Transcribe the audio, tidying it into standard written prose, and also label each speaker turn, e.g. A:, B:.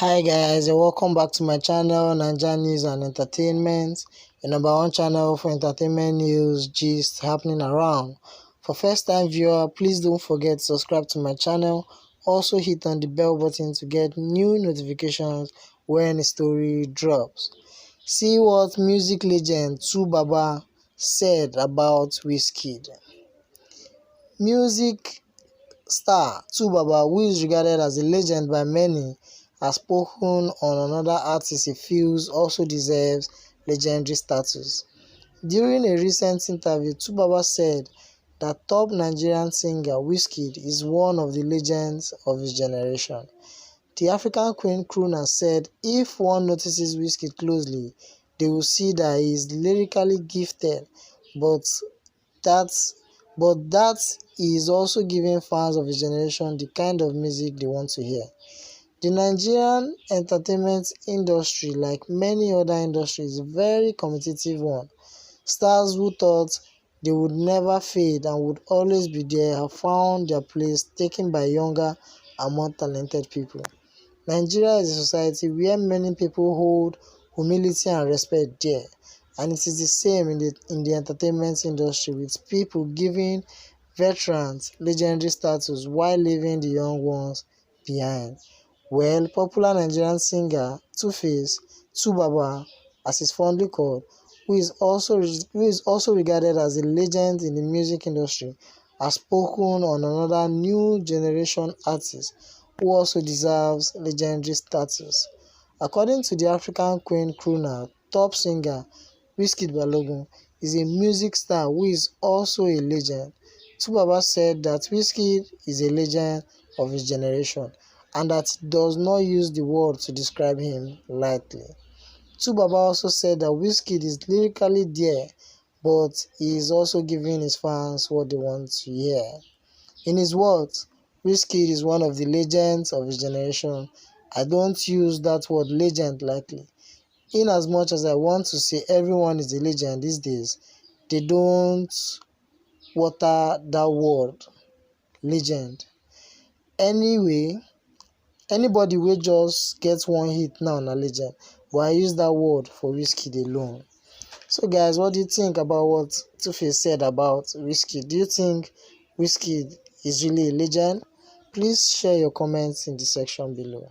A: Hi guys, and welcome back to my channel, Naija News and Entertainment, the number one channel for entertainment news gist happening around. For first time viewer, please don't forget to subscribe to my channel. Also hit on the bell button to get new notifications when a story drops. See what music legend 2Baba said about Wizkid. Music star 2Baba, who is regarded as a legend by many, has spoken on another artist he feels also deserves legendary status. During a recent interview, 2Baba said that top Nigerian singer Wizkid is one of the legends of his generation. The African Queen crooner said if one notices Wizkid closely, they will see that he is lyrically gifted, but that he is also giving fans of his generation the kind of music they want to hear. The Nigerian entertainment industry, like many other industries, is a very competitive one. Stars who thought they would never fade and would always be there have found their place taken by younger and more talented people. Nigeria is a society where many people hold humility and respect dear, and it is the same in the entertainment industry, with people giving veterans legendary status while leaving the young ones behind. Well, popular Nigerian singer Two-Face, 2Baba, as he's fondly called, who is also regarded as a legend in the music industry, has spoken on another new generation artist who also deserves legendary status. According to the African Queen crooner, top singer Wizkid Balogun is a music star who is also a legend. 2Baba said that Wizkid is a legend of his generation and that he does not use the word to describe him lightly. 2Baba also said that Wizkid is lyrically there, but he is also giving his fans what they want to hear. In his words, Wizkid is one of the legends of his generation. I don't use that word legend lightly. In as much as I want to say everyone is a legend these days, they don't water that word legend. Anyway, anybody wey just get one hit now na legend, but I use that word for Wizkid alone. So guys, what do you think about what Two-Face said about Wizkid? Do you think Wizkid is really a legend? Please share your comments in the section below.